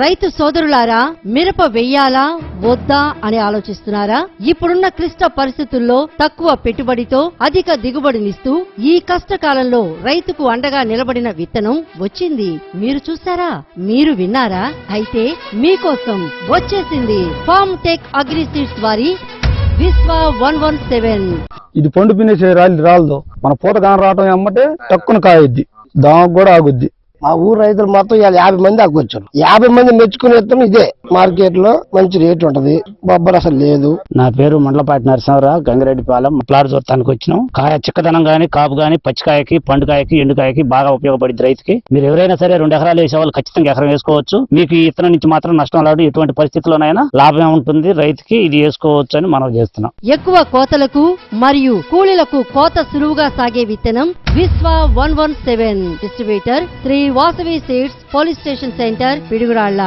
రైతు సోదరులారా, మిరప వెయ్యాలా వద్దా అని ఆలోచిస్తున్నారా? ఇప్పుడున్న క్లిష్ట పరిస్థితుల్లో తక్కువ పెట్టుబడితో అధిక దిగుబడినిస్తూ ఈ కష్టకాలంలో రైతుకు అండగా నిలబడిన విత్తనం వచ్చింది. మీరు చూసారా? మీరు విన్నారా? అయితే మీకోసం వచ్చేసింది ఫార్మ్ టెక్ అగ్రి సీడ్స్ వారి విశ్వ 117. ఇది పండు పినేసే రాలదు. మన పూత కాన రావటం ఏమంటే తక్కువ కాయద్ది, దానికి కూడా ఆగుద్ది. ఆ ఊరు రైతులు మొత్తం 50 మంది ఆకొచ్చారు. 50 మంది మెచ్చుకునే విత్తనం ఇదే. మార్కెట్ లో మంచి రేట్ ఉంటది, బొబ్బర్ అసలు లేదు. నా పేరు మండలపాటి నరసింహరావు, గంగిరెడ్డిపాలెం. ప్లాట్ చూడటానికి వచ్చినాం. కాయ చిక్కదనం గానీ, కాపు గానీ, పచ్చికాయకి, పండుకాయకి, ఎండుకాయకి బాగా ఉపయోగపడింది రైతుకి. మీరు ఎవరైనా సరే 2 ఎకరాలు వేసే వాళ్ళు ఖచ్చితంగా ఎకరం వేసుకోవచ్చు. మీకు ఈ ఇత్తనం నుంచి మాత్రం నష్టం రాదు. ఎటువంటి పరిస్థితుల్లోనైనా లాభం ఉంటుంది రైతుకి. ఇది వేసుకోవచ్చు అని మనం చేస్తున్నాం. ఎక్కువ కోతలకు మరియు కూలీలకు కోత సులువుగా సాగే విత్తనం Vishwa 117. Distributor Sri Vasavi seeds, police station centre, Piduguralla.